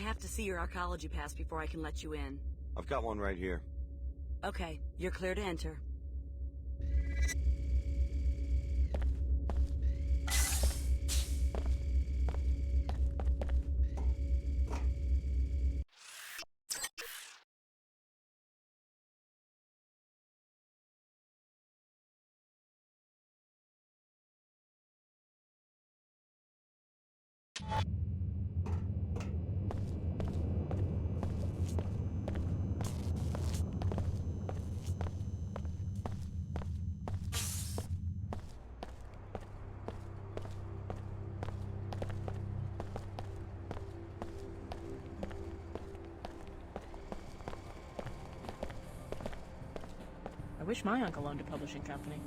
have to see your arcology pass before I can let you in. I've got one right here. Okay, you're clear to enter. I wish my uncle owned a publishing company.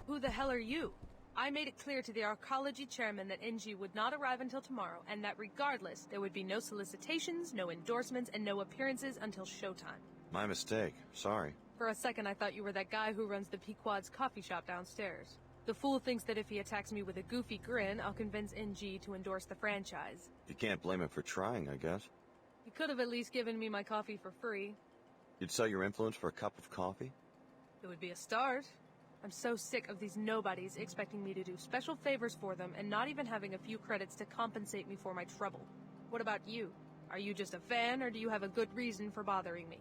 Who the hell are you? I made it clear to the arcology chairman that NG would not arrive until tomorrow, and that regardless, there would be no solicitations, no endorsements, and no appearances until showtime. My mistake. Sorry. For a second, I thought you were that guy who runs the Pequod's coffee shop downstairs. The fool thinks that if he attacks me with a goofy grin, I'll convince NG to endorse the franchise. You can't blame him for trying, I guess. You could have at least given me my coffee for free. You'd sell your influence for a cup of coffee? It would be a start. I'm so sick of these nobodies expecting me to do special favors for them and not even having a few credits to compensate me for my trouble. What about you? Are you just a fan, or do you have a good reason for bothering me?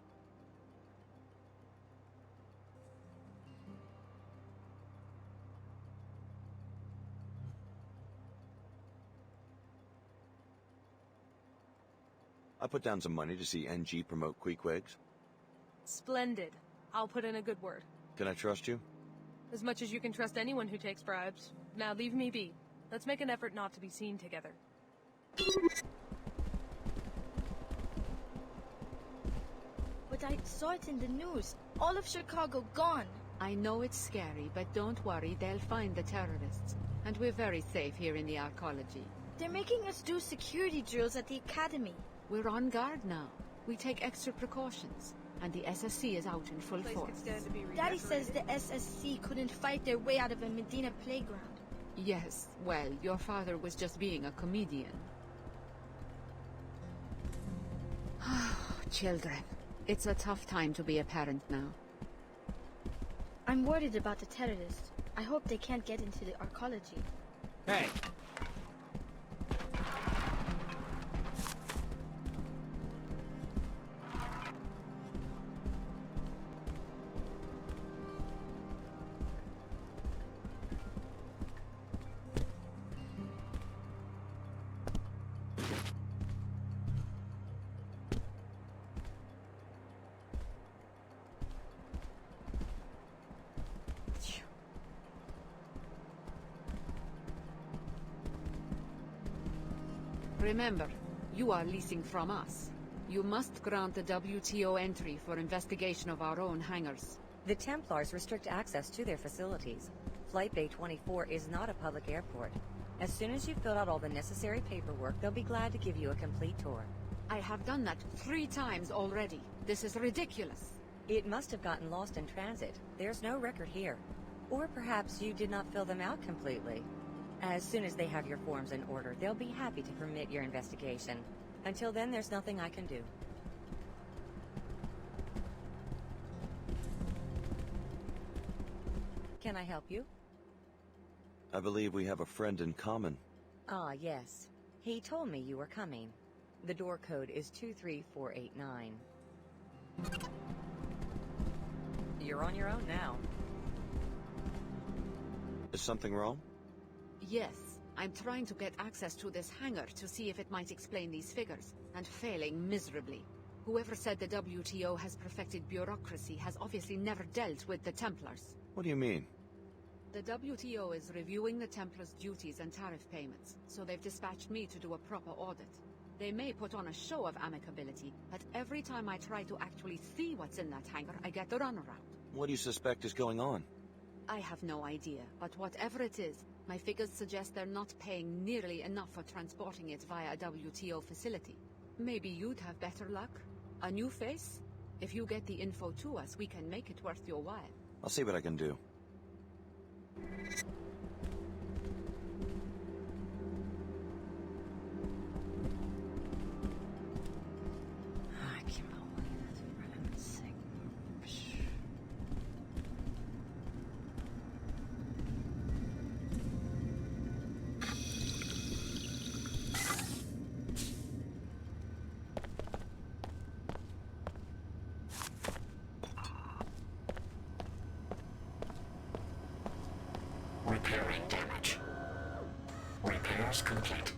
I put down some money to see NG promote Queequegs. Splendid. I'll put in a good word. Can I trust you? As much as you can trust anyone who takes bribes. Now leave me be. Let's make an effort not to be seen together. But I saw it in the news. All of Chicago gone. I know it's scary, but don't worry, they'll find the terrorists. And we're very safe here in the arcology. They're making us do security drills at the academy. We're on guard now. We take extra precautions. And the SSC is out in full force. Daddy says the SSC couldn't fight their way out of a Medina playground. Yes, well, your father was just being a comedian. Children, it's a tough time to be a parent now. I'm worried about the terrorists. I hope they can't get into the arcology. Hey! Remember, you are leasing from us. You must grant the WTO entry for investigation of our own hangars. The Templars restrict access to their facilities. Flight Bay 24 is not a public airport. As soon as you've filled out all the necessary paperwork, they'll be glad to give you a complete tour. I have done that 3 times already. This is ridiculous. It must have gotten lost in transit. There's no record here. Or perhaps you did not fill them out completely. As soon as they have your forms in order, they'll be happy to permit your investigation. Until then, there's nothing I can do. Can I help you? I believe we have a friend in common. Ah, yes. He told me you were coming. The door code is 23489. You're on your own now. Is something wrong? Yes, I'm trying to get access to this hangar to see if it might explain these figures, and failing miserably. Whoever said the WTO has perfected bureaucracy has obviously never dealt with the Templars. What do you mean? The WTO is reviewing the Templars' duties and tariff payments, so they've dispatched me to do a proper audit. They may put on a show of amicability, but every time I try to actually see what's in that hangar, I get the runaround. What do you suspect is going on? I have no idea, but whatever it is, my figures suggest they're not paying nearly enough for transporting it via a WTO facility. Maybe you'd have better luck? A new face? If you get the info to us, we can make it worth your while. I'll see what I can do. I can't believe this, for heaven's sake. Repairing damage. Repairs complete.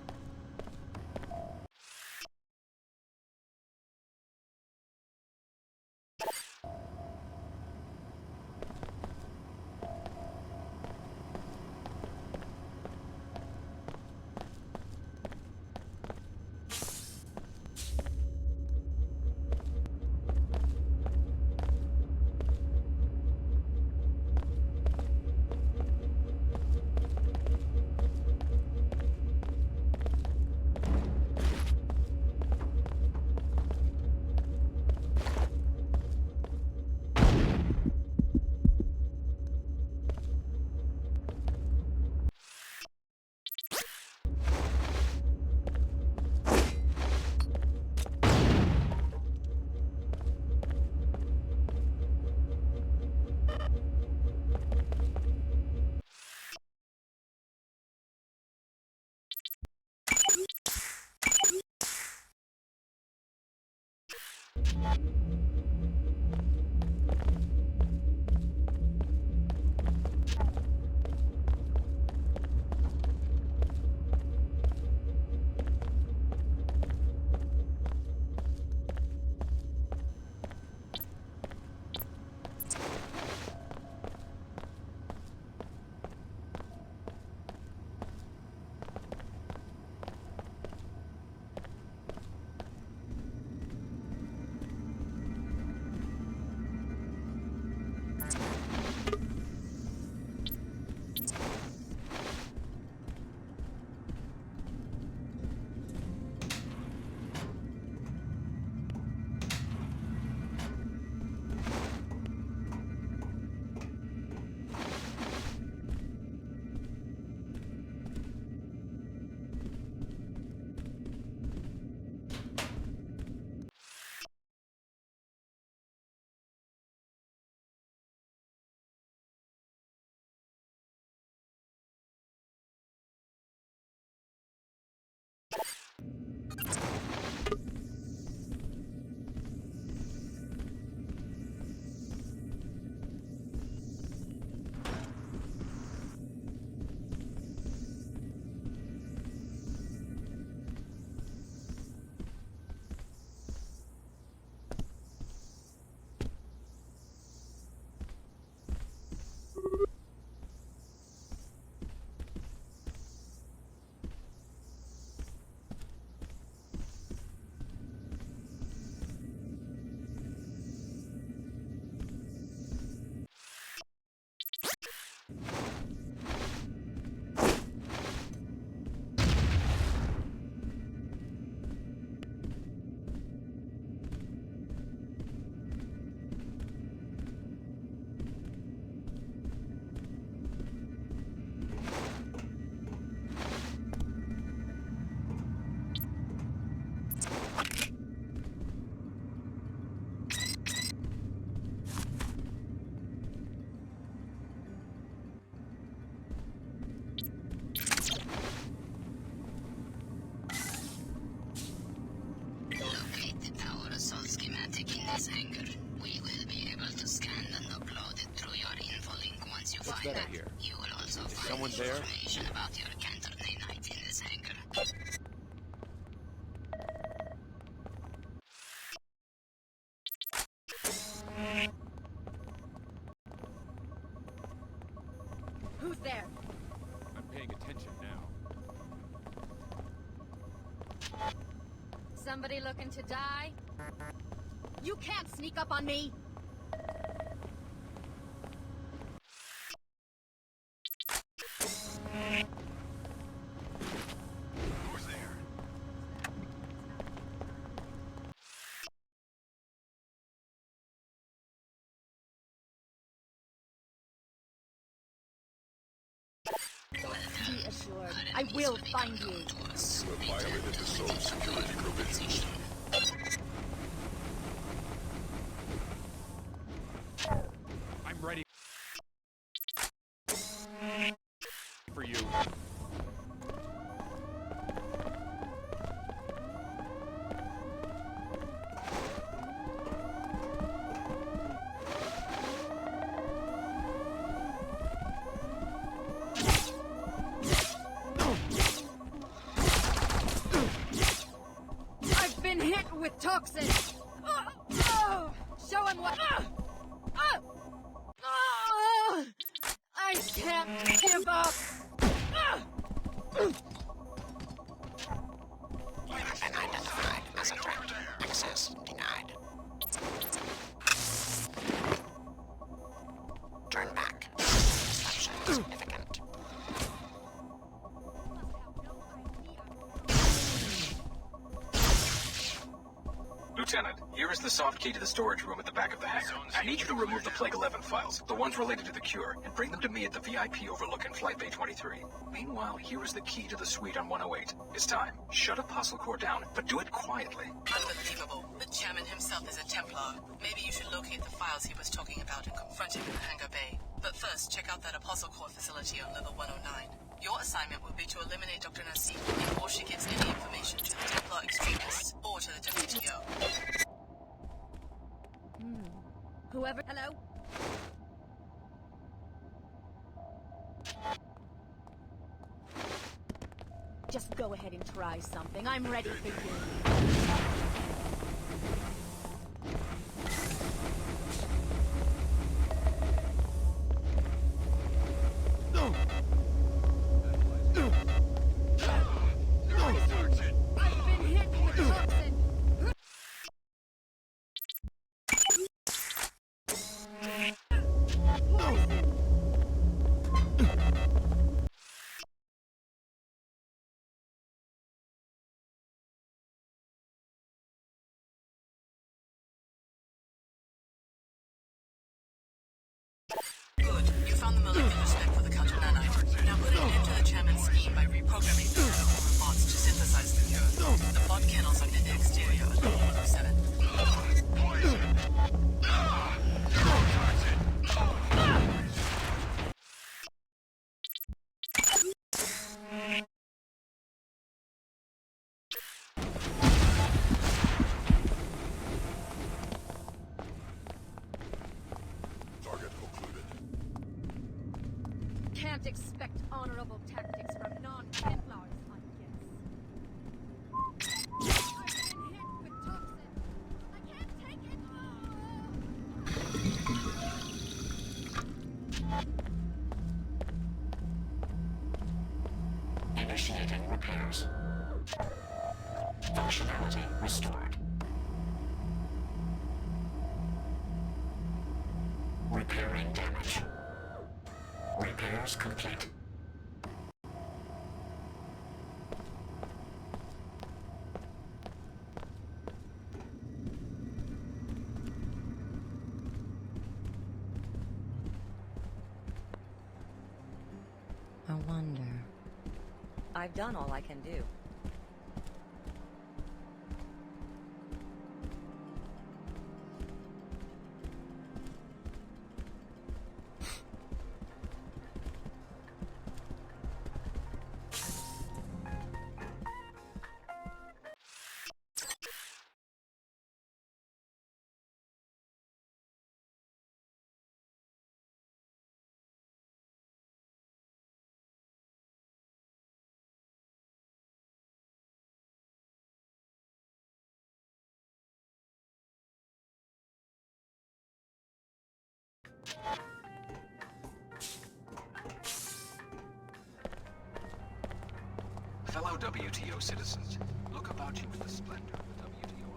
There? Information about your cancer night in this hangar. Who's there? I'm paying attention now. Somebody looking to die? You can't sneak up on me! Who's there? Be assured, I will find you. You have violated the zone security provisions. I'm ready for you. I've been hit with toxin! Show him what... I can't give up! You have been identified as a threat. Access denied. Turn back. Disruption significant. Lieutenant, here is the soft key to the storage room at the back of the hangar. I need you to remove the Plague 11 files, the ones related to the cure, and bring them to me at the VIP overlooking Flight Bay 23. Meanwhile, here is the key to the suite on 108. It's time. Shut Apostle Core down, but do it quietly. Unbelievable. The chairman himself is a Templar. Maybe you should locate the files he was talking about and confront him in the hangar bay. But first, check out that Apostle Core facility on level 109. Your assignment will be to eliminate Dr. Nassim before she gives any information to the Templar extremists or to the WTO. Whoever... Hello? Just go ahead and try something. I'm ready for you. I've been hit with toxin! Good. You found the molecular spec for the counter nanite. Now put an end to the chairman's scheme by reprogramming the over bots to synthesize the cure. The bot kennels are in the exterior of level 107. Target occluded. Can't expect honorable tactics from non-Templars, I guess. I've been hit with toxin. I can't take it. Initiating repairs. Functionality restored. Repairing damage. Repairs complete. I wonder. I've done all I can do. Fellow WTO citizens, look about you in the splendor of the WTO.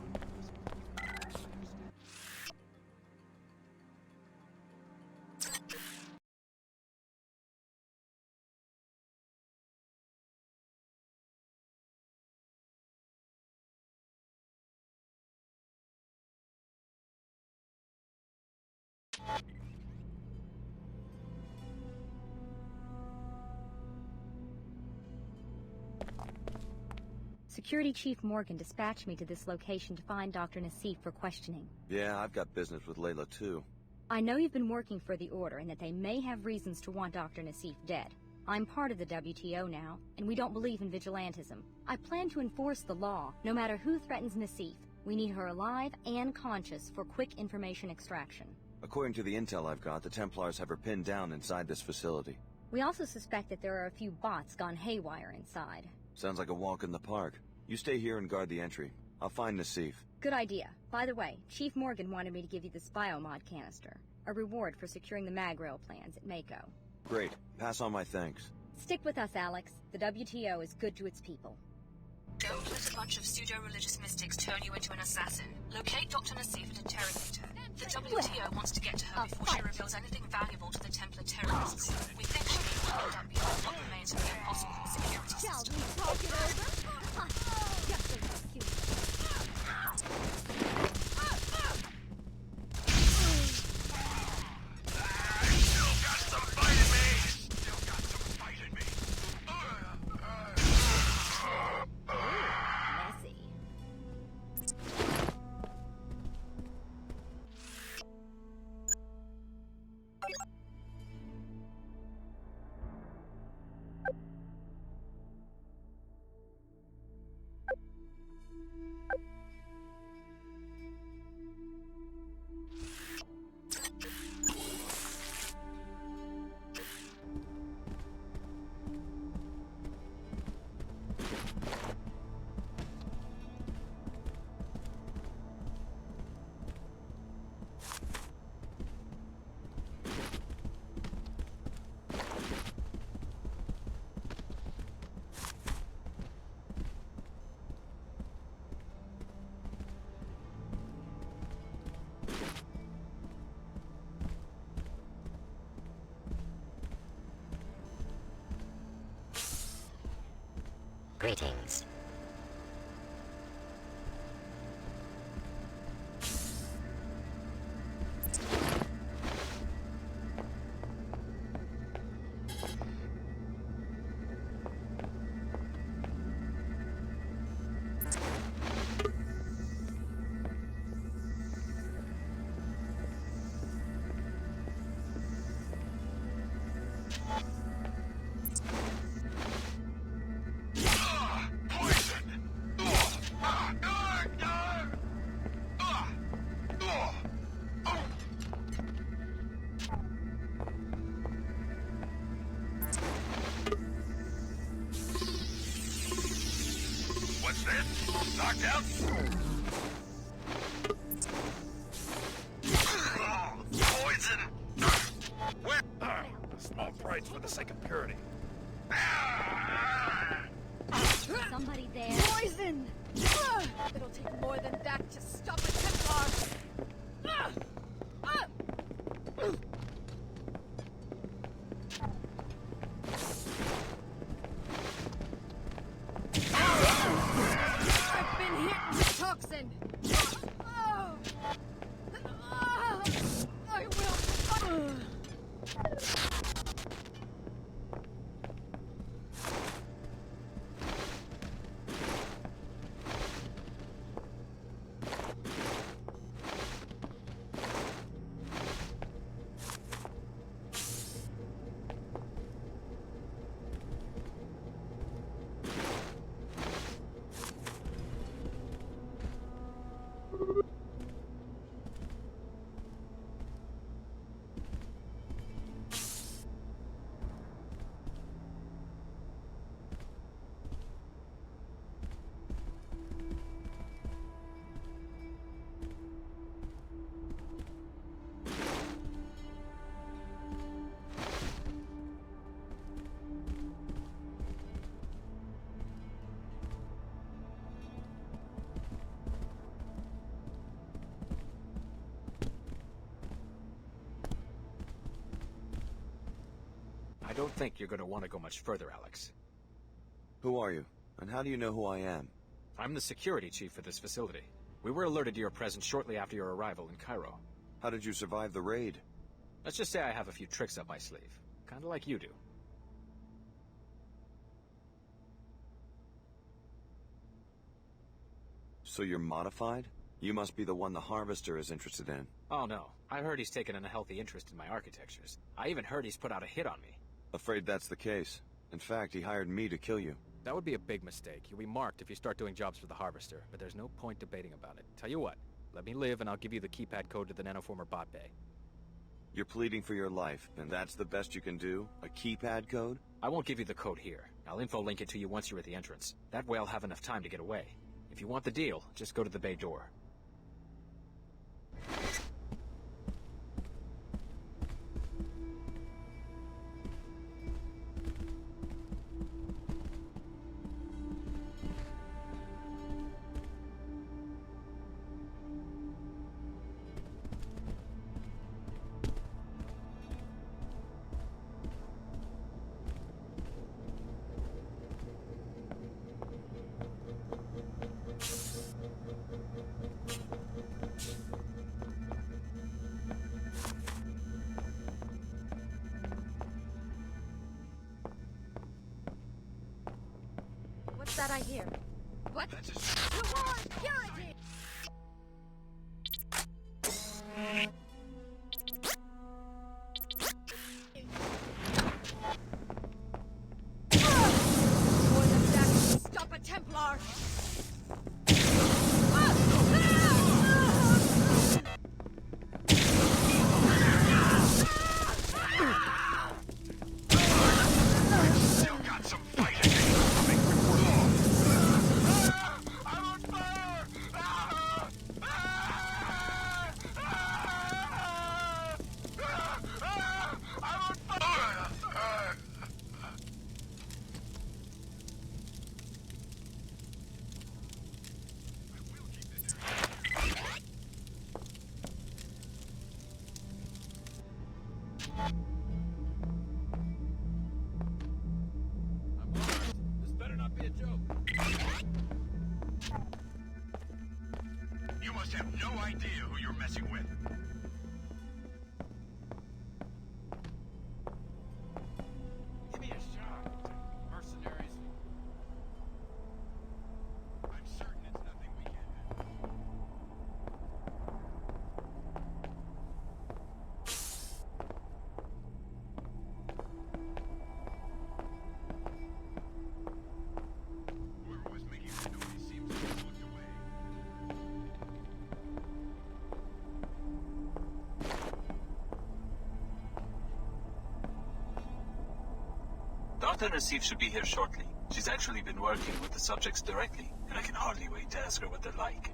Security Chief Morgan dispatched me to this location to find Dr. Nassif for questioning. Yeah, I've got business with Layla too. I know you've been working for the Order and that they may have reasons to want Dr. Nassif dead. I'm part of the WTO now, and we don't believe in vigilantism. I plan to enforce the law, no matter who threatens Nassif. We need her alive and conscious for quick information extraction. According to the intel I've got, the Templars have her pinned down inside this facility. We also suspect that there are a few bots gone haywire inside. Sounds like a walk in the park. You stay here and guard the entry. I'll find Nassif. Good idea. By the way, Chief Morgan wanted me to give you this biomod canister, a reward for securing the mag rail plans at Mako. Great. Pass on my thanks. Stick with us, Alex. The WTO is good to its people. Don't let a bunch of pseudo-religious mystics turn you into an assassin. Locate Dr. Nassif and interrogate her. The WTO wants to get to her before she reveals anything valuable to the Templar terrorists. We think she may end up beyond what remains of the Apostle security system. Talk it over? Greetings. Knocked out? Poison! Where? A small price for the sake of purity. Somebody there. Poison! It'll take more than that to stop a Templar! I've been hit with toxin! I will... I don't think you're gonna want to go much further, Alex. Who are you? And how do you know who I am? I'm the security chief for this facility. We were alerted to your presence shortly after your arrival in Cairo. How did you survive the raid? Let's just say I have a few tricks up my sleeve. Kinda like you do. So you're modified? You must be the one the Harvester is interested in. Oh no, I heard he's taken an unhealthy interest in my architectures. I even heard he's put out a hit on me. Afraid that's the case. In fact, he hired me to kill you. That would be a big mistake. You'll be marked if you start doing jobs for the Harvester, but there's no point debating about it. Tell you what, let me live and I'll give you the keypad code to the nanoformer bot bay. You're pleading for your life, and that's the best you can do? A keypad code? I won't give you the code here. I'll info link it to you once you're at the entrance. That way I'll have enough time to get away. If you want the deal, just go to the bay door. What's that I hear? What? Reward purity! More than that, stop a Templar! Still got some fighting coming before long. I'm on fire! I'm on fire! This better not be a joke. You must have no idea who you're messing with. Give me a shot. Mercenaries. I'm certain it's nothing we can't do. Whoever was making that noise seems to have looked away. Dr. Nassif should be here shortly. She's actually been working with the subjects directly, and I can hardly wait to ask her what they're like.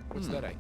What's that I...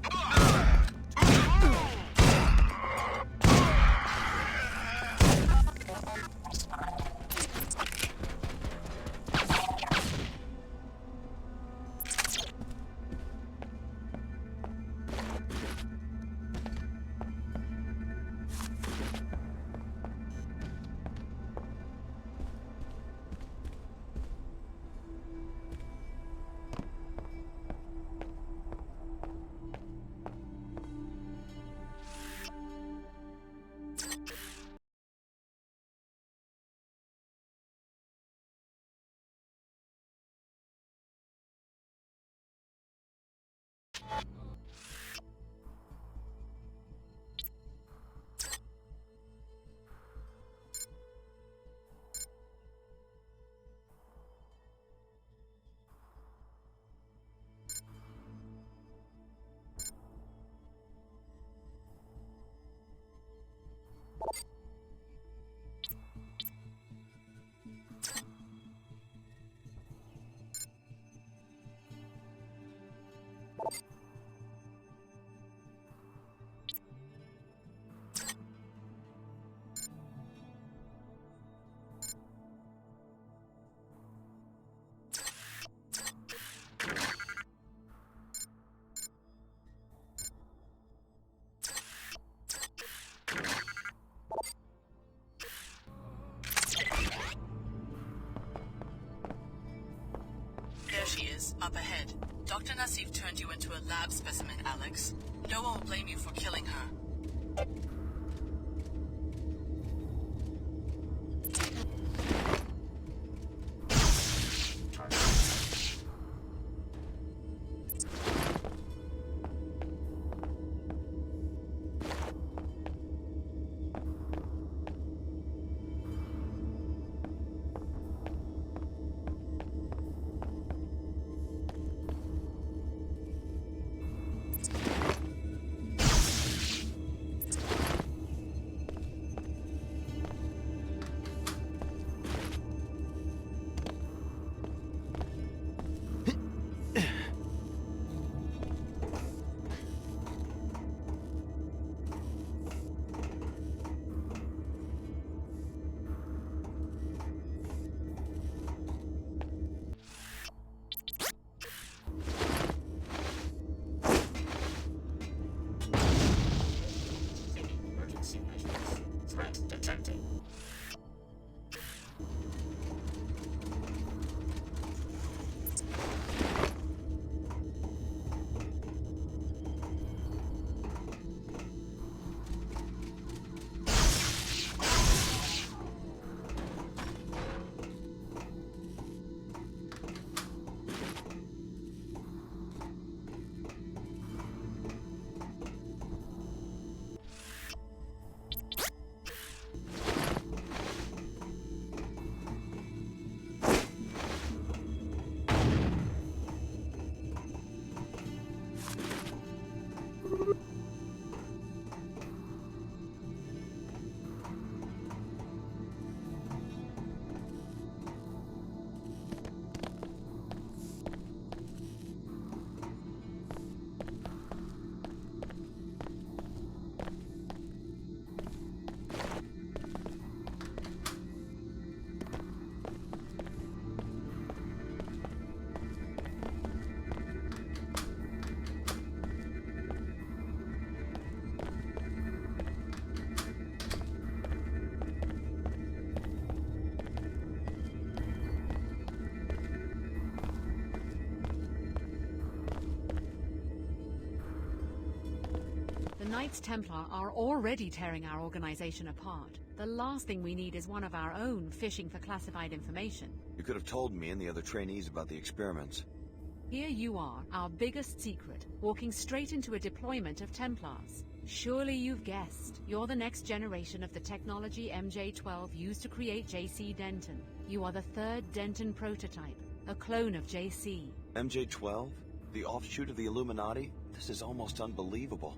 Up ahead. Dr. Nassif turned you into a lab specimen, Alex. No one will blame you for killing her. The Knights Templar are already tearing our organization apart. The last thing we need is one of our own fishing for classified information. You could have told me and the other trainees about the experiments. Here you are, our biggest secret, walking straight into a deployment of Templars. Surely you've guessed. You're the next generation of the technology MJ-12 used to create JC Denton. You are the third Denton prototype, a clone of JC. MJ-12? The offshoot of the Illuminati? This is almost unbelievable.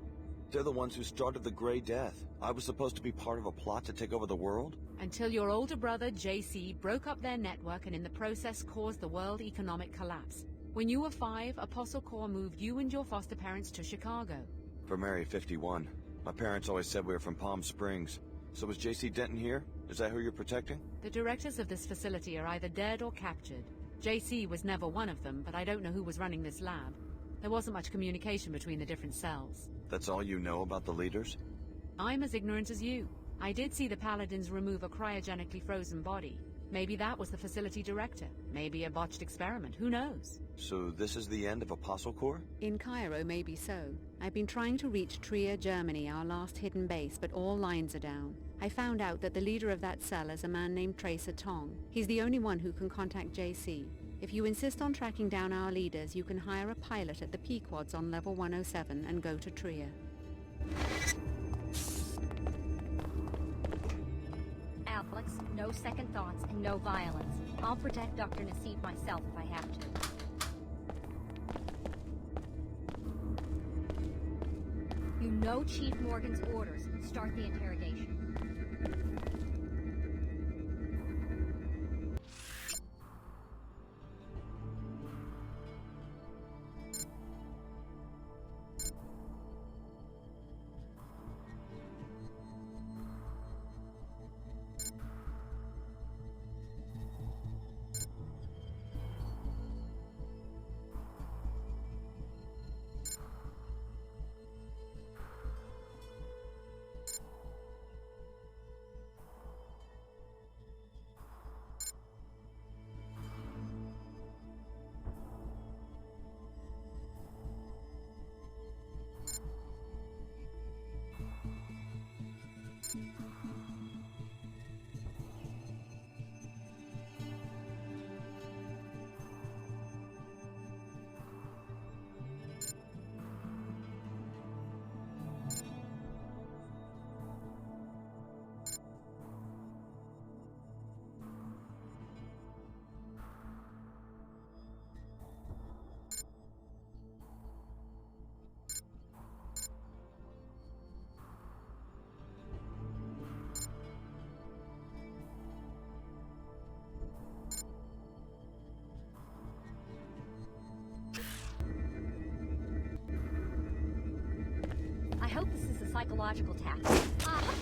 They're the ones who started the Grey Death. I was supposed to be part of a plot to take over the world? Until your older brother, JC, broke up their network and in the process caused the world economic collapse. When you were 5, Apostle Corps moved you and your foster parents to Chicago. From Area 51. My parents always said we were from Palm Springs. So was JC Denton here? Is that who you're protecting? The directors of this facility are either dead or captured. JC was never one of them, but I don't know who was running this lab. There wasn't much communication between the different cells. That's all you know about the leaders? I'm as ignorant as you. I did see the Paladins remove a cryogenically frozen body. Maybe that was the facility director. Maybe a botched experiment. Who knows? So this is the end of Apostle Corps? In Cairo, maybe so. I've been trying to reach Trier, Germany, our last hidden base, but all lines are down. I found out that the leader of that cell is a man named Tracer Tong. He's the only one who can contact JC. If you insist on tracking down our leaders, you can hire a pilot at the Pequods on level 107 and go to Trier. Alex, no second thoughts and no violence. I'll protect Dr. Nassif myself if I have to. You know Chief Morgan's orders. Start the interrogation. psychological tactics.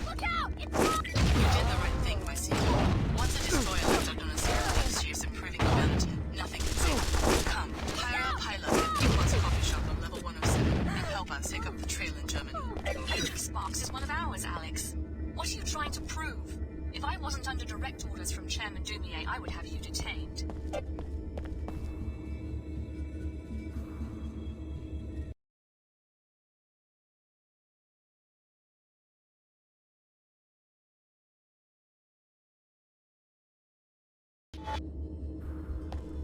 Look out! You did the right thing, my senior. Once a destroyer left on a series, she is improving humanity. Nothing can save her. Come, hire a pilot at Newport's coffee shop on level 107 and help us take up the trail in Germany. Sparks is one of ours, Alex. What are you trying to prove? If I wasn't under direct orders from Chairman Dumier, I would have you detained.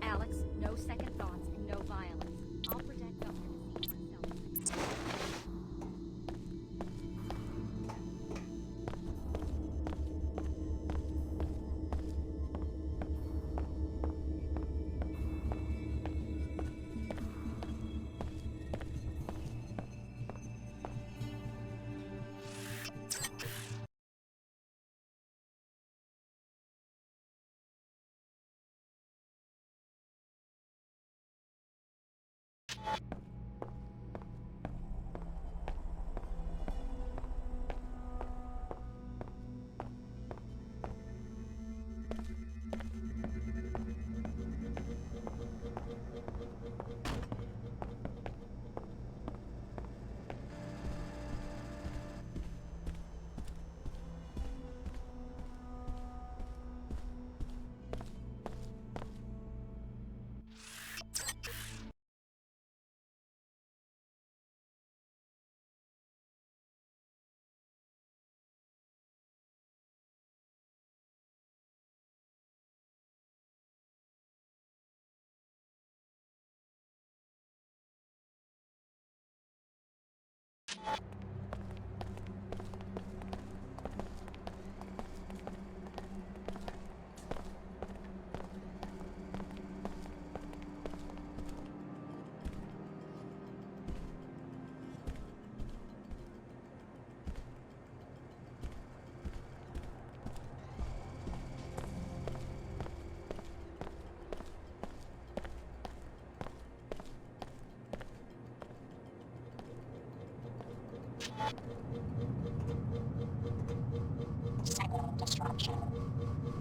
Alex, no second thoughts and no violence. I'll protect Dr. Naseem myself. Signal disruption.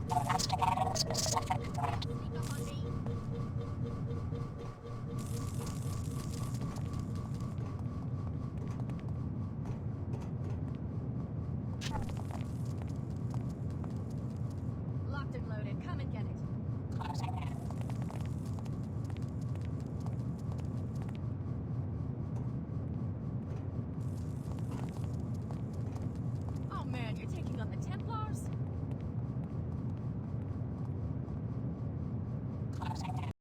Investigating specific threat. Locked and loaded. Come and get it. Closing in. Oh man, you're taking on the Templars? Closing in.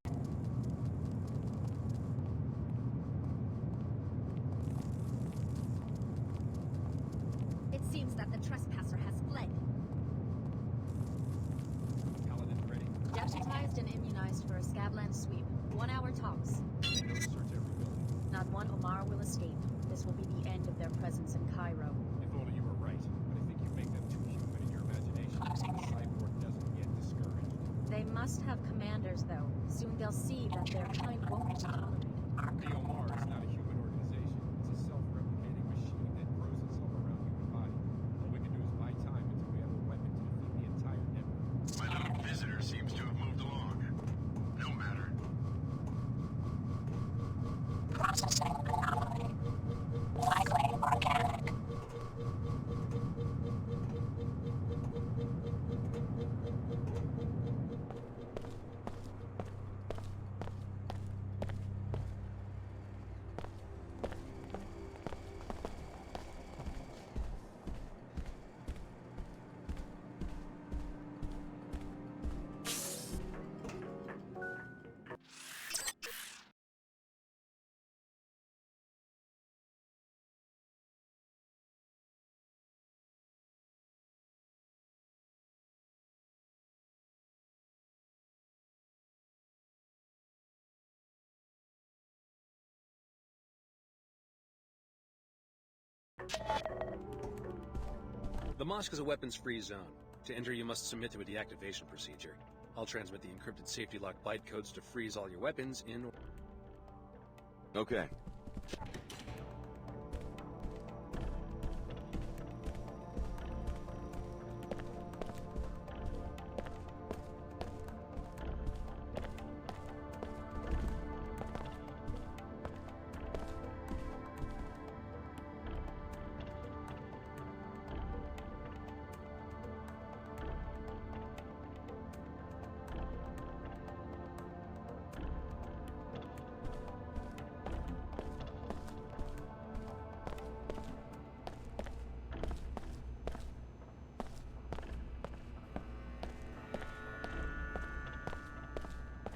It seems that the trespasser has fled. Paladin ready. Deputized and immunized for a Scabland sweep. 1 hour tops. Search every building. Not one Omar will escape. This will be the end of their presence in Cairo. If only you were right. But I think you make them too human in your imagination. The cyborg doesn't get discouraged. They must have commanders, though. Soon they'll see that their kind won't be tolerated. The Omar is not a human organization. It's a self-replicating machine that grows itself around human body. All we can do is buy time until we have a weapon to defeat the entire network. My little visitor seems to have moved along. No matter. Processing anomaly. Likely organic. The mosque is a weapons-free zone. To enter, you must submit to a deactivation procedure. I'll transmit the encrypted safety lock byte codes to freeze all your weapons in... Okay.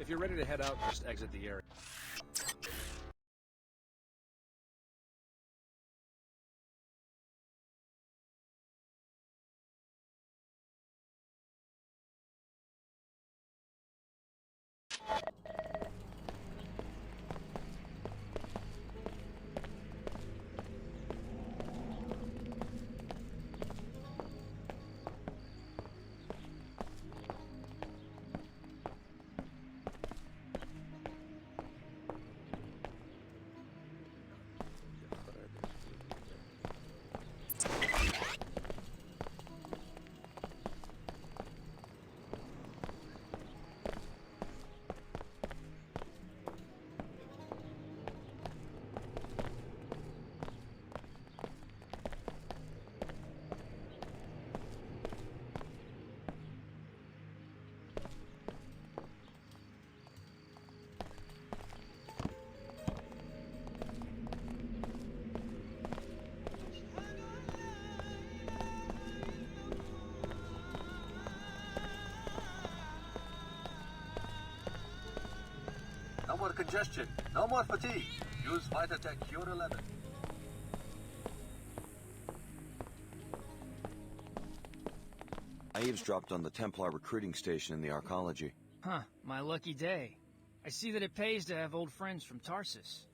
If you're ready to head out, just exit the area. No more congestion, no more fatigue. Use Vitatech Cure 11. I eavesdropped on the Templar recruiting station in the arcology. Huh, my lucky day. I see that it pays to have old friends from Tarsus.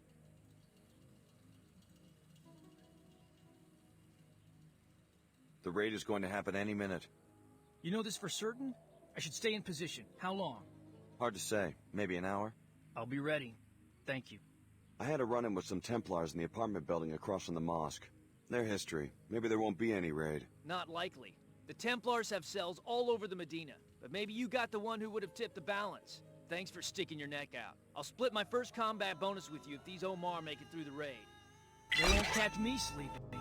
The raid is going to happen any minute. You know this for certain? I should stay in position. How long? Hard to say. Maybe an hour? I'll be ready. Thank you. I had a run-in with some Templars in the apartment building across from the mosque. Their history. Maybe there won't be any raid. Not likely. The Templars have cells all over the Medina, but maybe you got the one who would have tipped the balance. Thanks for sticking your neck out. I'll split my first combat bonus with you if these Omar make it through the raid. They won't catch me sleeping.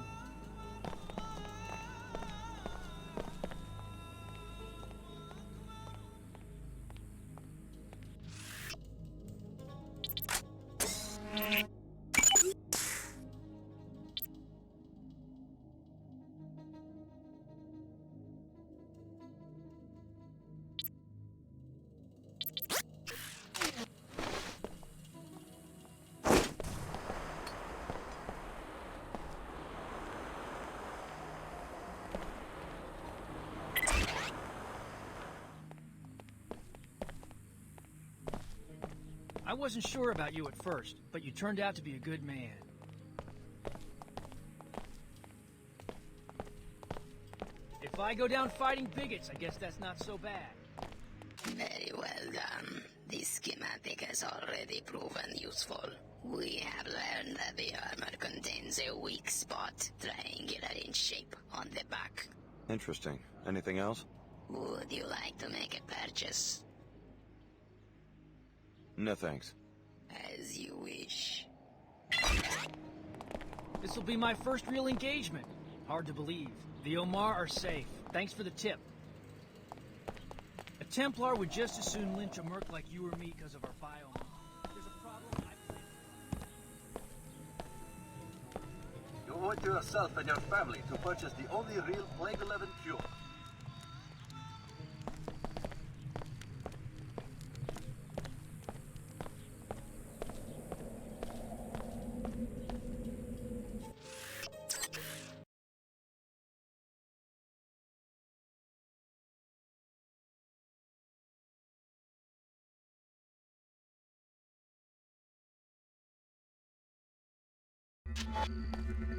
I wasn't sure about you at first, but you turned out to be a good man. If I go down fighting bigots, I guess that's not so bad. Very well done. This schematic has already proven useful. We have learned that the armor contains a weak spot, triangular in shape, on the back. Interesting. Anything else? Would you like to make a purchase? No thanks. As you wish. This'll be my first real engagement. Hard to believe. The Omar are safe. Thanks for the tip. A Templar would just as soon lynch a merc like you or me because of our biome. There's a problem You owe it to yourself and your family to purchase the only real Plague 11 cure.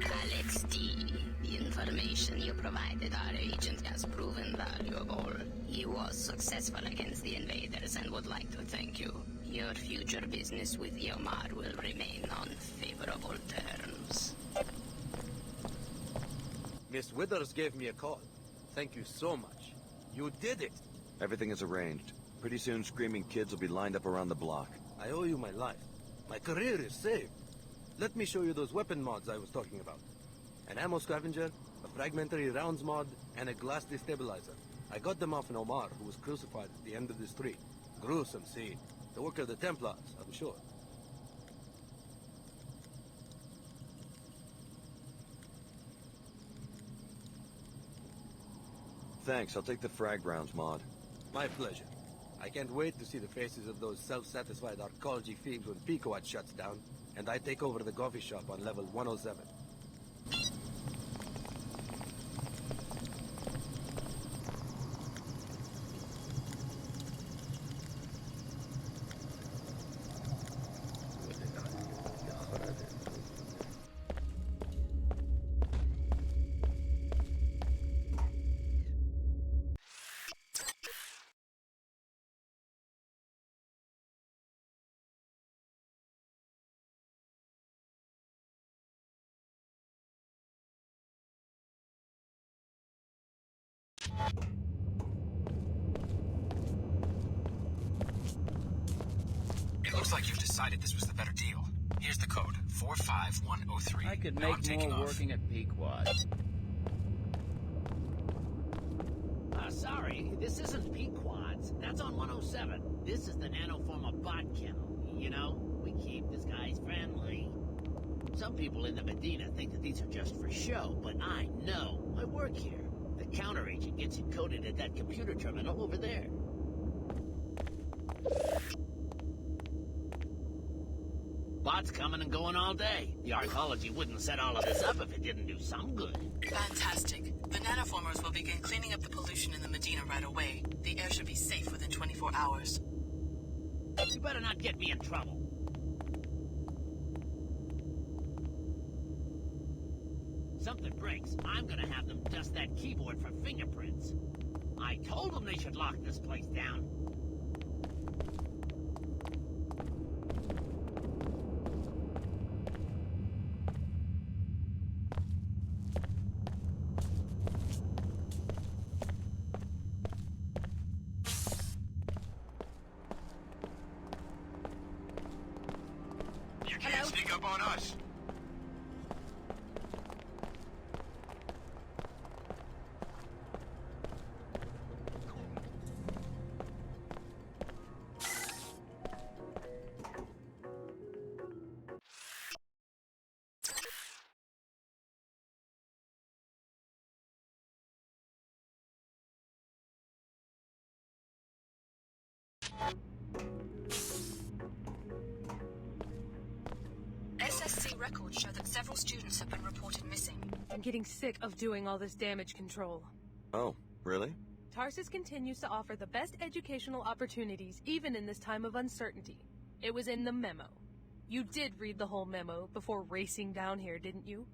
Alex D. The information you provided our agent has proven valuable. He was successful against the invaders and would like to thank you. Your future business with Yomar will remain on favorable terms. Miss Withers gave me a call. Thank you so much. You did it! Everything is arranged. Pretty soon, screaming kids will be lined up around the block. I owe you my life. My career is saved. Let me show you those weapon mods I was talking about. An ammo scavenger, a fragmentary rounds mod, and a glass destabilizer. I got them off an Omar who was crucified at the end of the street. Gruesome scene. The work of the Templars, I'm sure. Thanks, I'll take the frag rounds mod. My pleasure. I can't wait to see the faces of those self-satisfied arcology fiends when Pequod shuts down, and I take over the coffee shop on level 107. It looks like you've decided this was the better deal. Here's the code, 45103. I could Now I'm make taking more off. working at Pequod. Sorry, this isn't Pequod's. That's on 107. This is the nanoformer bot kennel. You know, we keep this guy's friendly. Some people in the Medina think that these are just for show, but I know. I work here. The counter agent gets encoded at that computer terminal over there. Bots coming and going all day. The arcology wouldn't set all of this up if it didn't do some good. Fantastic. The nanoformers will begin cleaning up the pollution in the Medina right away. The air should be safe within 24 hours. You better not get me in trouble. Something breaks, I'm gonna have them dust that keyboard for fingerprints. I told them they should lock this place down. You can't sneak up on us. SSC records show that several students have been reported missing. I'm getting sick of doing all this damage control. Oh, really? Tarsus continues to offer the best educational opportunities even in this time of uncertainty. It was in the memo. You did read the whole memo before racing down here, didn't you?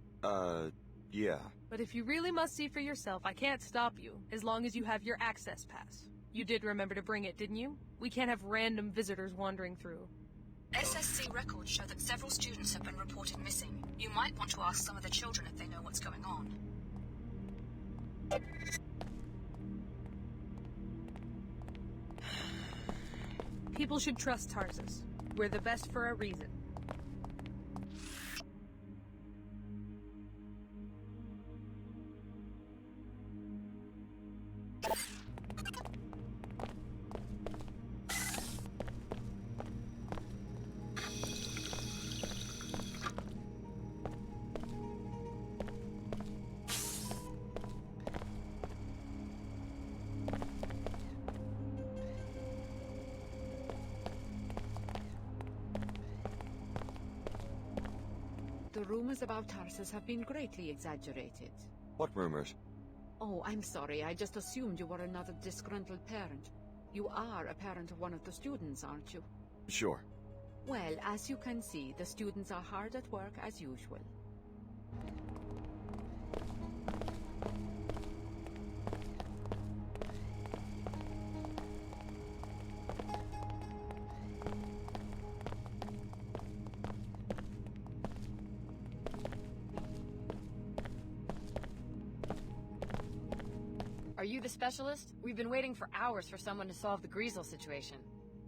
Yeah. But if you really must see for yourself, I can't stop you, as long as you have your access pass. You did remember to bring it, didn't you? We can't have random visitors wandering through. SSC records show that several students have been reported missing. You might want to ask some of the children if they know what's going on. People should trust Tarsus. We're the best for a reason. The rumors about Tarsus have been greatly exaggerated. What rumors? Oh, I'm sorry. I just assumed you were another disgruntled parent. You are a parent of one of the students, aren't you? Sure. Well, as you can see, the students are hard at work as usual. Are you the specialist? We've been waiting for hours for someone to solve the Greasel situation.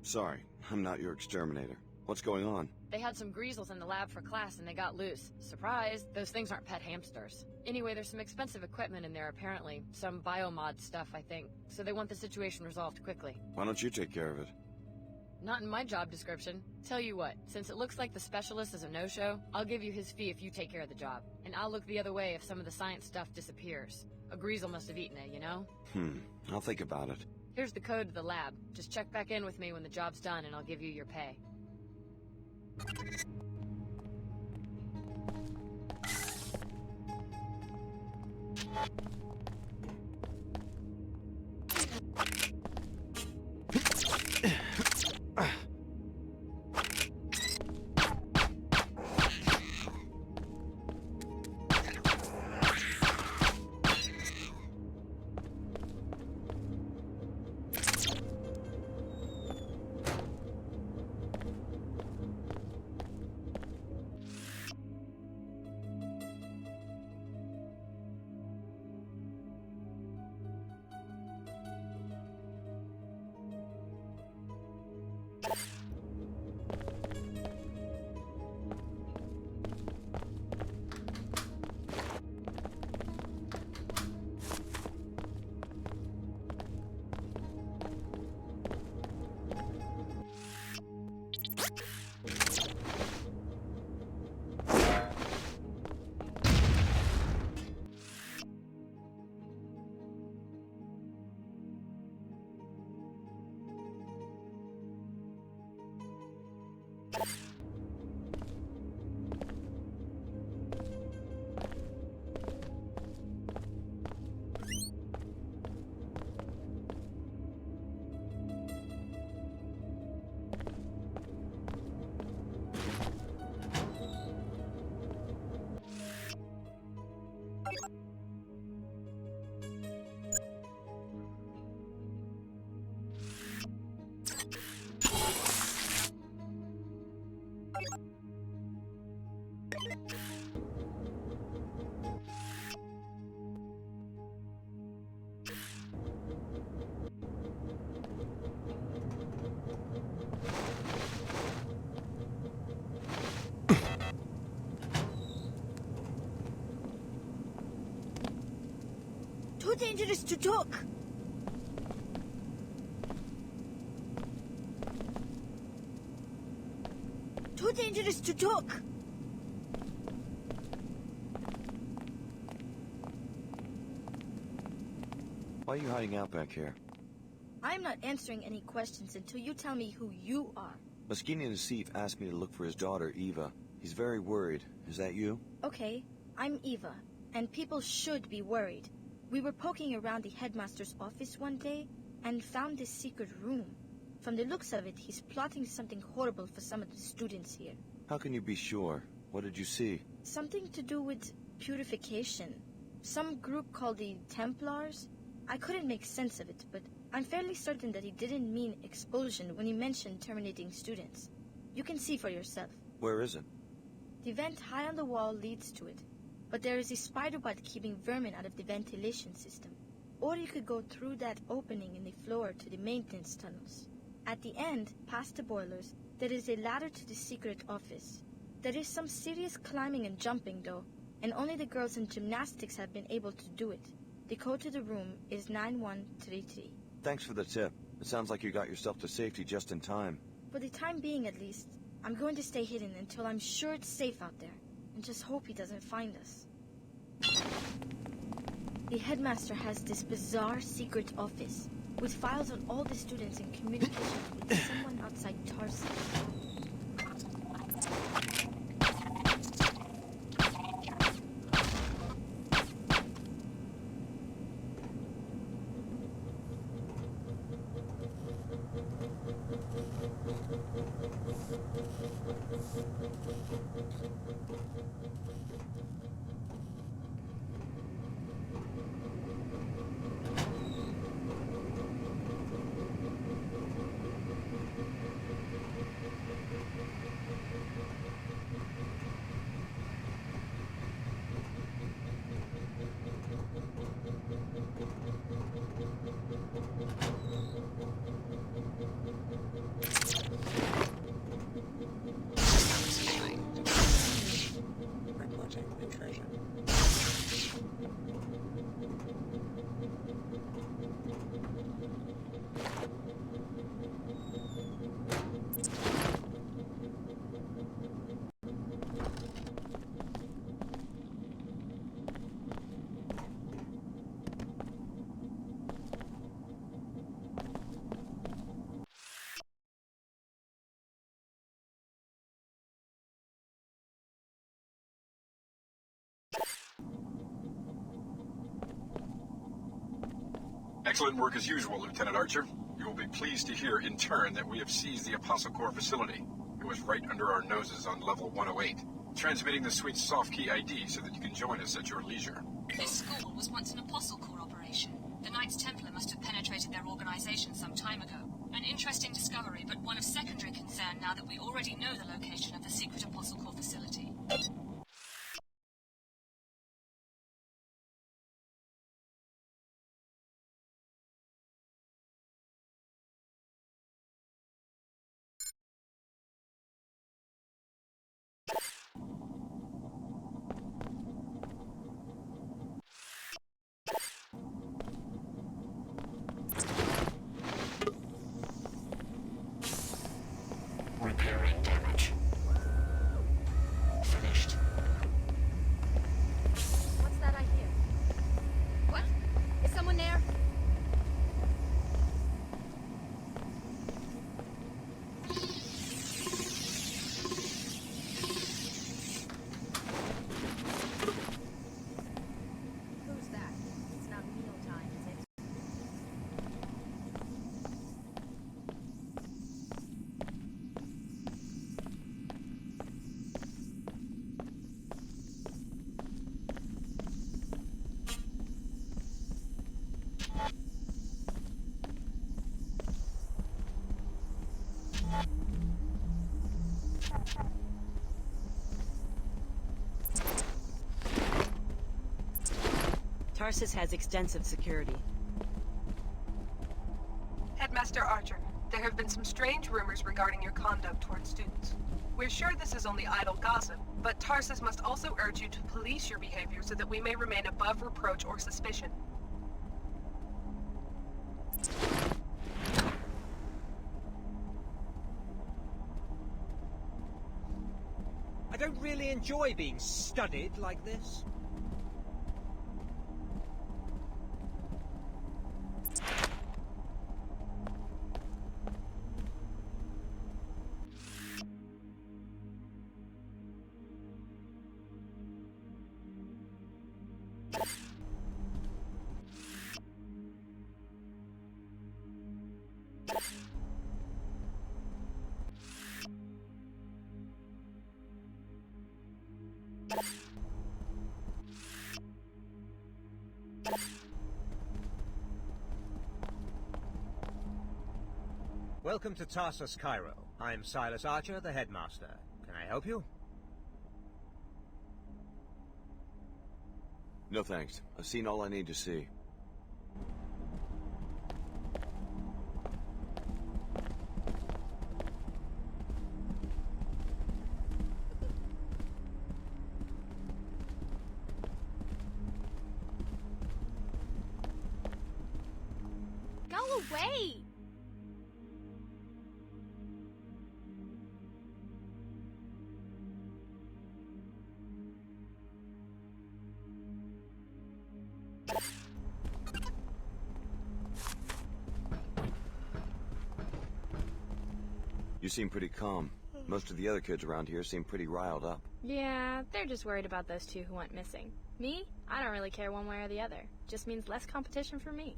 Sorry, I'm not your exterminator. What's going on? They had some Greasels in the lab for class and they got loose. Surprise! Those things aren't pet hamsters. Anyway, there's some expensive equipment in there apparently. Some biomod stuff, I think. So they want the situation resolved quickly. Why don't you take care of it? Not in my job description. Tell you what, since it looks like the specialist is a no-show, I'll give you his fee if you take care of the job. And I'll look the other way if some of the science stuff disappears. A Greasel must have eaten it, you know? I'll think about it. Here's the code to the lab. Just check back in with me when the job's done and I'll give you your pay. Too dangerous to talk. Too dangerous to talk. Why are you hiding out back here? I'm not answering any questions until you tell me who you are. Moschini Nassif asked me to look for his daughter, Eva. He's very worried. Is that you? Okay, I'm Eva, and people should be worried. We were poking around the headmaster's office one day and found this secret room. From the looks of it, he's plotting something horrible for some of the students here. How can you be sure? What did you see? Something to do with purification. Some group called the Templars. I couldn't make sense of it, but I'm fairly certain that he didn't mean expulsion when he mentioned terminating students. You can see for yourself. Where is it? The vent high on the wall leads to it, but there is a spider bite keeping vermin out of the ventilation system. Or you could go through that opening in the floor to the maintenance tunnels. At the end, past the boilers, there is a ladder to the secret office. There is some serious climbing and jumping though, and only the girls in gymnastics have been able to do it. The code to the room is 9133. Thanks for the tip. It sounds like you got yourself to safety just in time. For the time being at least, I'm going to stay hidden until I'm sure it's safe out there, and just hope he doesn't find us. The headmaster has this bizarre secret office, with files on all the students in communication with someone outside Tarsus. Excellent work as usual, Lieutenant Archer. You will be pleased to hear in turn that we have seized the Apostle Core facility. It was right under our noses on level 108. Transmitting the suite's soft key ID so that you can join us at your leisure. This school was once an Apostle Core operation. The Knights Templar must have penetrated their organization some time ago. An interesting discovery, but one of secondary concern now that we already know the location of the secret Apostle Core facility. Repairing damage. Finished. What's that I hear? What? Is someone there? Who's that? It's not mealtime, is it? Tarsus has extensive security. Headmaster Archer, there have been some strange rumors regarding your conduct towards students. We're sure this is only idle gossip, but Tarsus must also urge you to police your behavior so that we may remain above reproach or suspicion. I don't really enjoy being studied like this. Welcome to Tarsus, Cairo. I'm Silas Archer, the headmaster. Can I help you? No thanks. I've seen all I need to see. Go away! You seem pretty calm. Most of the other kids around here seem pretty riled up. Yeah, they're just worried about those two who went missing. Me? I don't really care one way or the other. Just means less competition for me.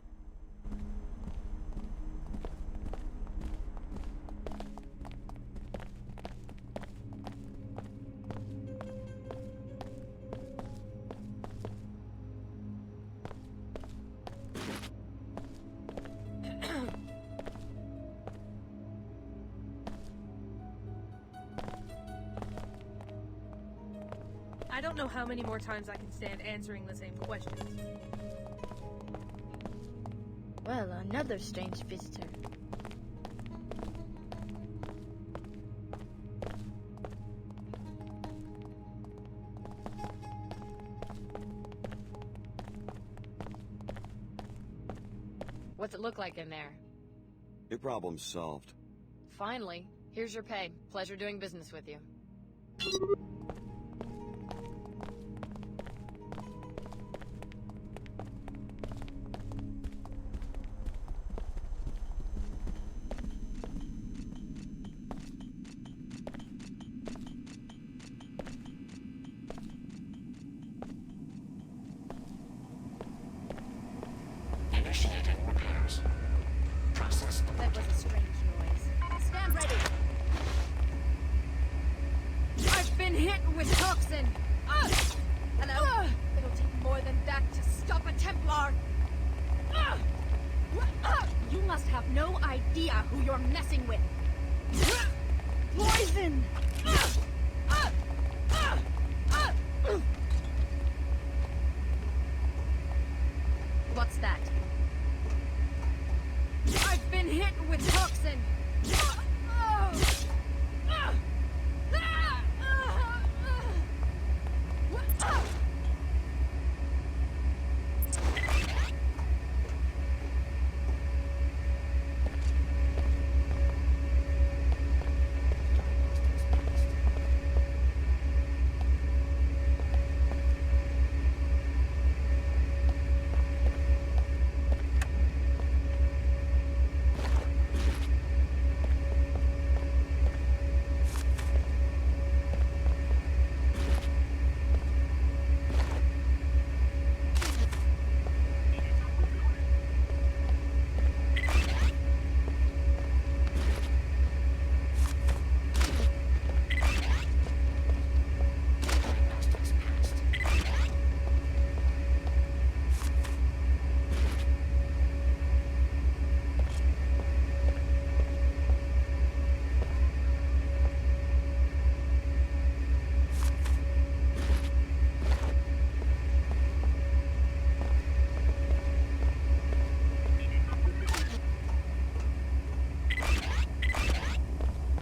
I don't know how many more times I can stand answering the same questions. Well, another strange visitor. What's it look like in there? Your problem's solved. Finally. Here's your pay. Pleasure doing business with you. Initiating repair. with toxin! Hello? It'll take more than that to stop a Templar! You must have no idea who you're messing with! Poison! What's that? I've been hit with toxin!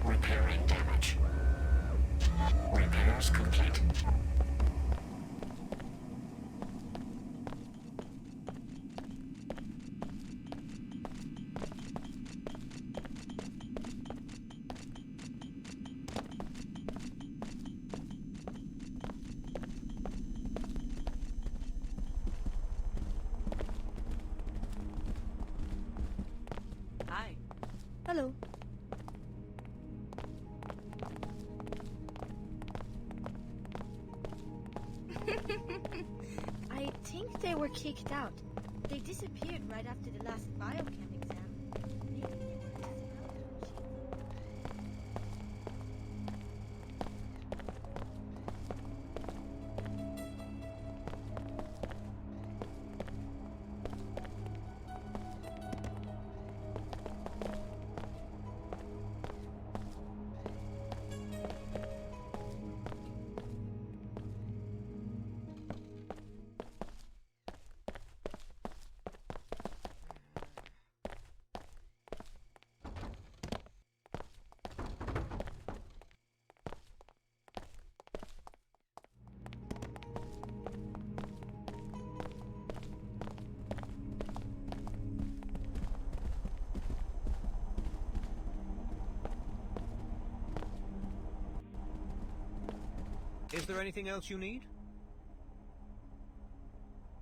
Repairing damage. Repairs complete. Hi. Hello. I think they were kicked out. They disappeared right after the last biochem exam. Maybe they were expelled. Is there anything else you need?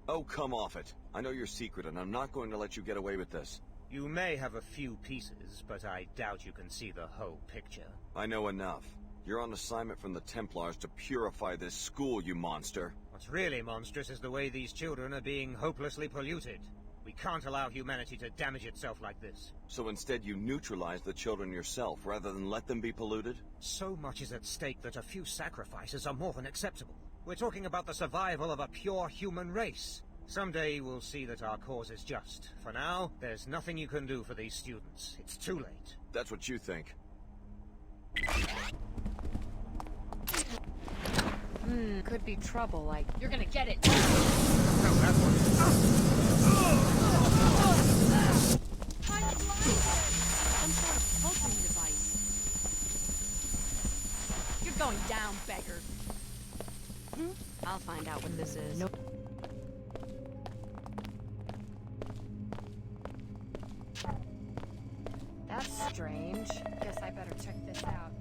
Oh, come off it. I know your secret, and I'm not going to let you get away with this. You may have a few pieces, but I doubt you can see the whole picture. I know enough. You're on assignment from the Templars to purify this school, you monster. What's really monstrous is the way these children are being hopelessly polluted. We can't allow humanity to damage itself like this. So instead you neutralize the children yourself, rather than let them be polluted? So much is at stake that a few sacrifices are more than acceptable. We're talking about the survival of a pure human race. Someday we'll see that our cause is just. For now, there's nothing you can do for these students. It's too late. That's what you think. Could be trouble, like... You're gonna get it! No, that one. Some sort of pulsing device. You're going down, beggar! I'll find out what this is. Nope. That's strange. Guess I better check this out.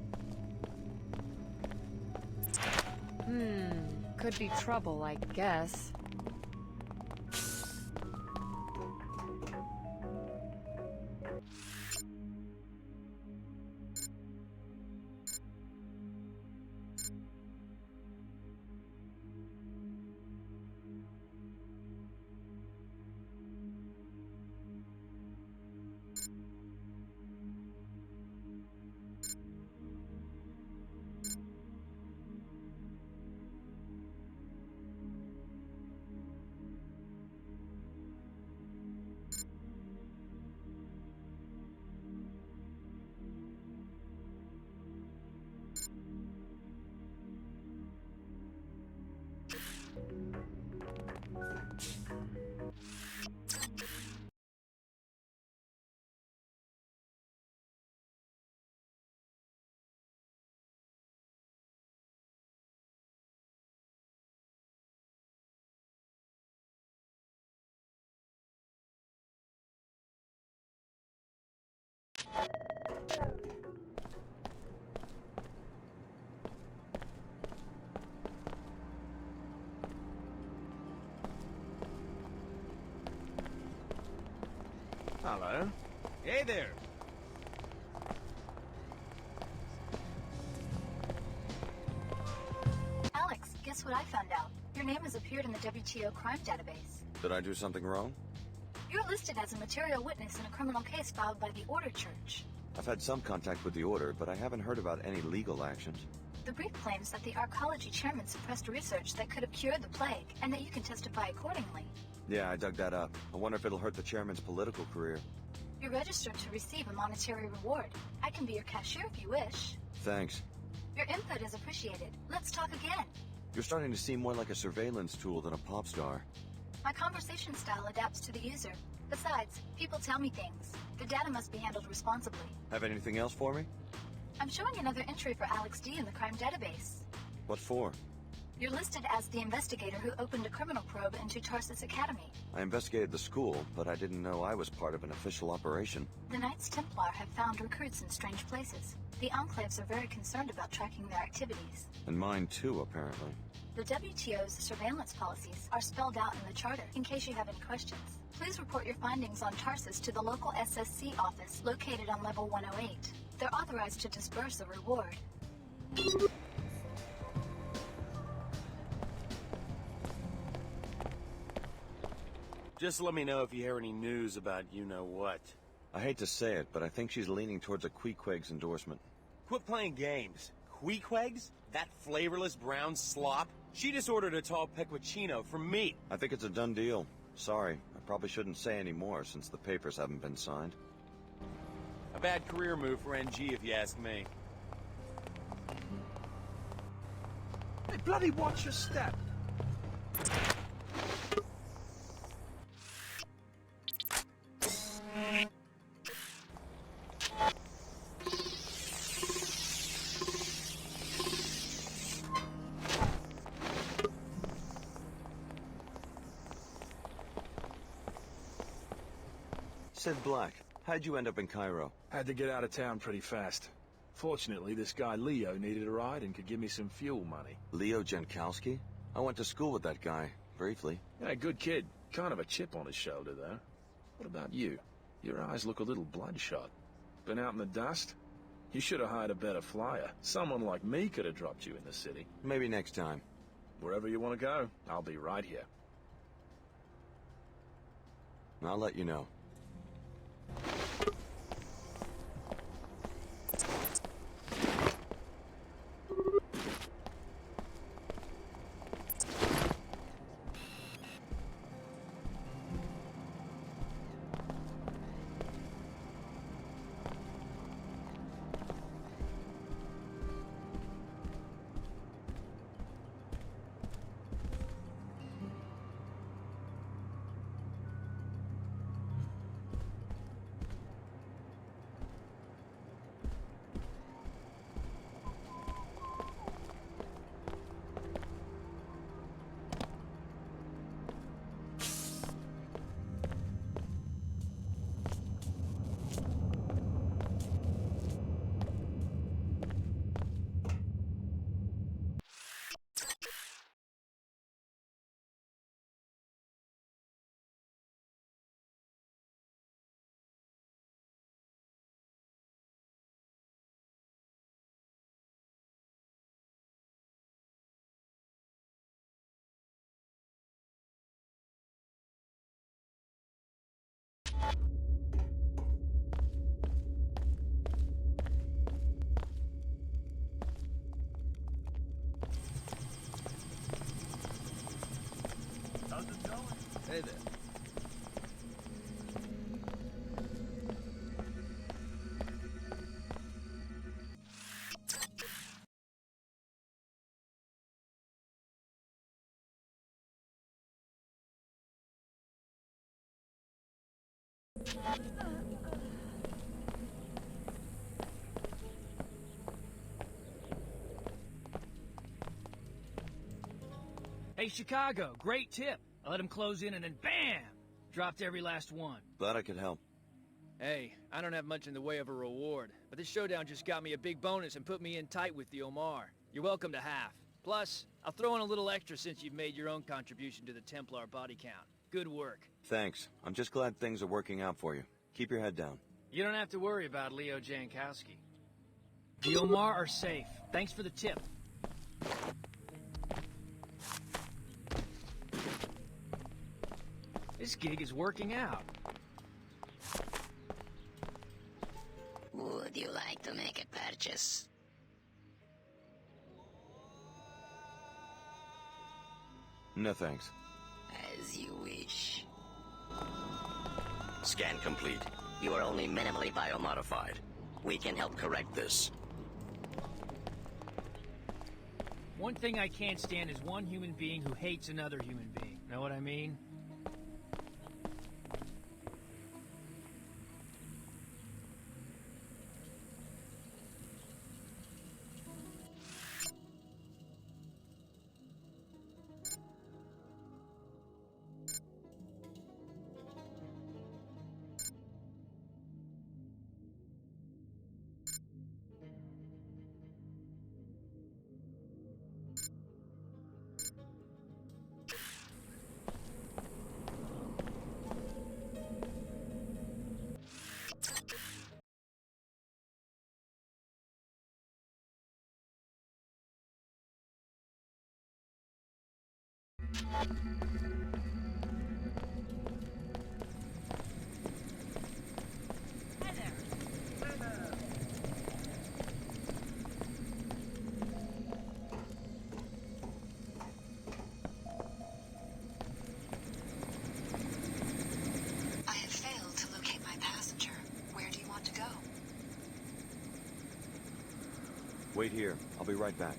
Could be trouble, I guess. Hello. Hey there. Alex, guess what I found out? Your name has appeared in the WTO crime database. Did I do something wrong? You're listed as a material witness in a criminal case filed by the Order Church. I've had some contact with the Order, but I haven't heard about any legal actions. The brief claims that the Arcology chairman suppressed research that could have cured the plague, and that you can testify accordingly. Yeah, I dug that up. I wonder if it'll hurt the chairman's political career. You're registered to receive a monetary reward. I can be your cashier if you wish. Thanks. Your input is appreciated. Let's talk again. You're starting to seem more like a surveillance tool than a pop star. My conversation style adapts to the user. Besides, people tell me things. The data must be handled responsibly. Have anything else for me? I'm showing another entry for Alex D in the crime database. What for? You're listed as the investigator who opened a criminal probe into Tarsus Academy. I investigated the school, but I didn't know I was part of an official operation. The Knights Templar have found recruits in strange places. The Enclaves are very concerned about tracking their activities. And mine too, apparently. The WTO's surveillance policies are spelled out in the charter, in case you have any questions. Please report your findings on Tarsus to the local SSC office located on level 108. They're authorized to disburse a reward. Just let me know if you hear any news about you-know-what. I hate to say it, but I think she's leaning towards a Queequeg's endorsement. Quit playing games. Queequegs? That flavorless brown slop? She just ordered a tall pecorino from me. I think it's a done deal. Sorry, I probably shouldn't say any more since the papers haven't been signed. A bad career move for NG, if you ask me. Hey, bloody watch your step! Sid Black, how'd you end up in Cairo? Had to get out of town pretty fast. Fortunately, this guy Leo needed a ride and could give me some fuel money. Leo Jankowski? I went to school with that guy, briefly. Yeah, good kid. Kind of a chip on his shoulder, though. What about you? Your eyes look a little bloodshot. Been out in the dust? You should have hired a better flyer. Someone like me could have dropped you in the city. Maybe next time. Wherever you want to go, I'll be right here. I'll let you know. Hey there. Hey, Chicago, great tip. I let him close in and then BAM! Dropped every last one. Glad I could help. Hey, I don't have much in the way of a reward, but this showdown just got me a big bonus and put me in tight with the Omar. You're welcome to half. Plus, I'll throw in a little extra since you've made your own contribution to the Templar body count. Good work. Thanks. I'm just glad things are working out for you. Keep your head down. You don't have to worry about Leo Jankowski. The Omar are safe. Thanks for the tip. This gig is working out. Would you like to make a purchase? No thanks. As you wish. Scan complete. You are only minimally biomodified. We can help correct this. One thing I can't stand is one human being who hates another human being. Know what I mean? I have failed to locate my passenger. Where do you want to go? Wait here. I'll be right back.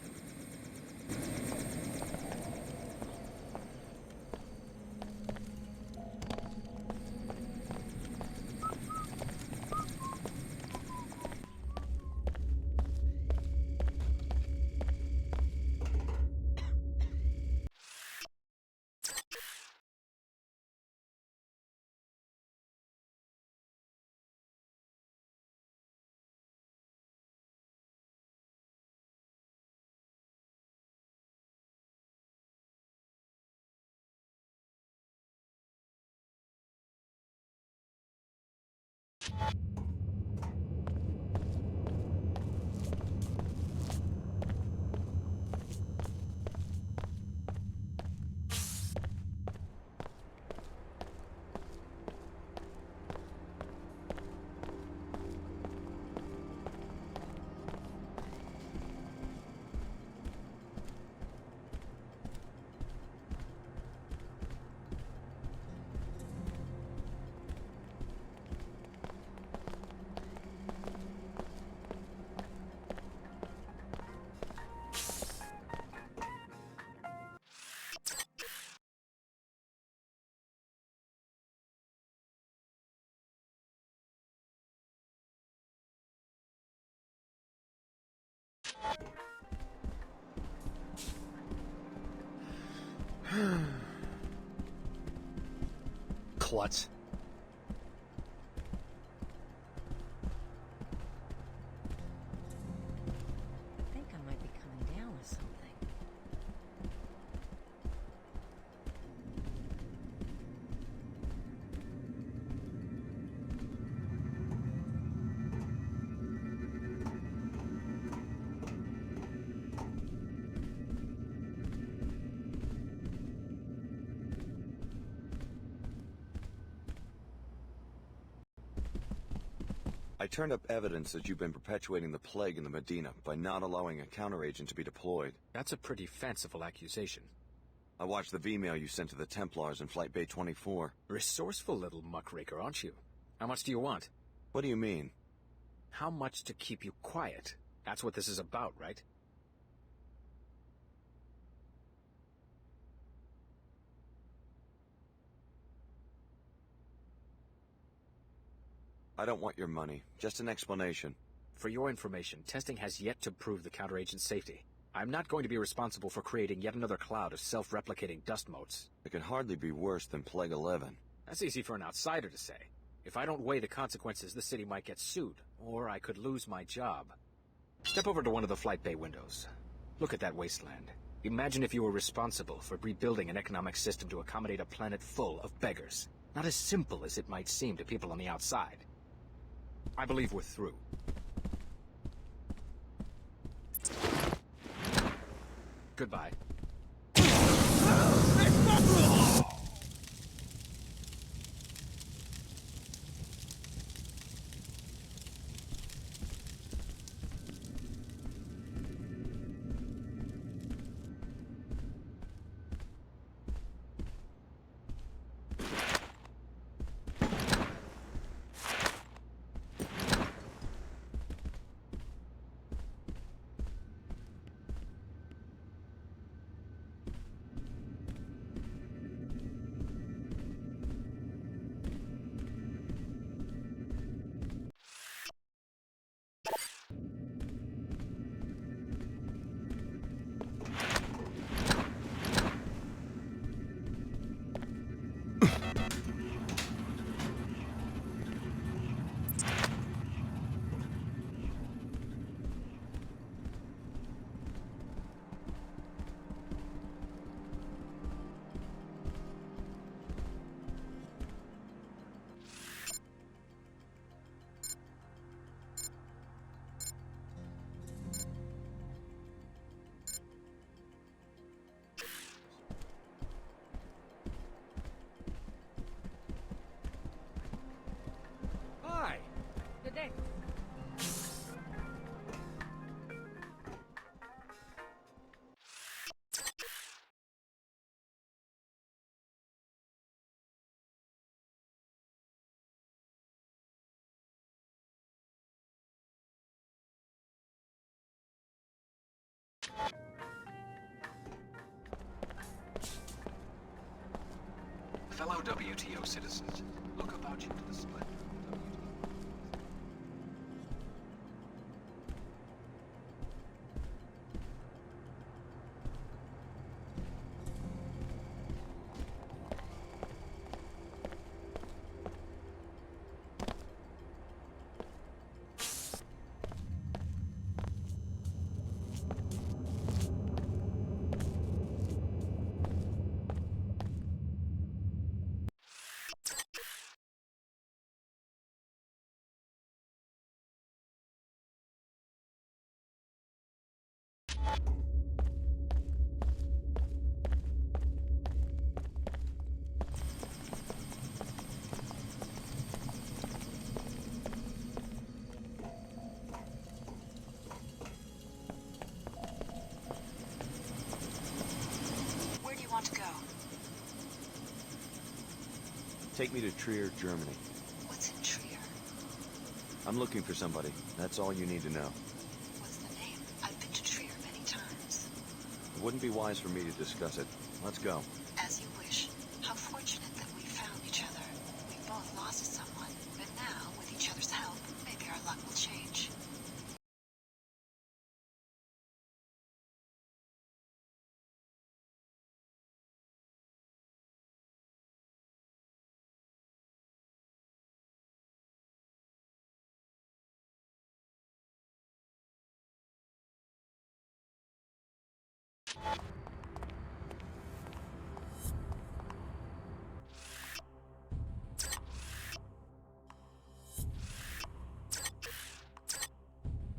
Klutz. I think I might be coming down with something. I turned up evidence that you've been perpetuating the plague in the Medina by not allowing a counteragent to be deployed. That's a pretty fanciful accusation. I watched the V-mail you sent to the Templars in Flight Bay 24. Resourceful little muckraker, aren't you? How much do you want? What do you mean? How much to keep you quiet? That's what this is about, right? I don't want your money. Just an explanation. For your information, testing has yet to prove the counteragent's safety. I'm not going to be responsible for creating yet another cloud of self-replicating dust motes. It can hardly be worse than Plague 11. That's easy for an outsider to say. If I don't weigh the consequences, the city might get sued, or I could lose my job. Step over to one of the flight bay windows. Look at that wasteland. Imagine if you were responsible for rebuilding an economic system to accommodate a planet full of beggars. Not as simple as it might seem to people on the outside. I believe we're through. Goodbye. Hi. Good day. Fellow WTO citizens, look about you to the splendor of WTO. Where do you want to go? Take me to Trier, Germany. What's in Trier? I'm looking for somebody. That's all you need to know. What's the name? I've been to Trier many times. It wouldn't be wise for me to discuss it. Let's go. As you wish. How fortunate that we found each other. We both lost someone, but now, with each other's help, maybe our luck will change.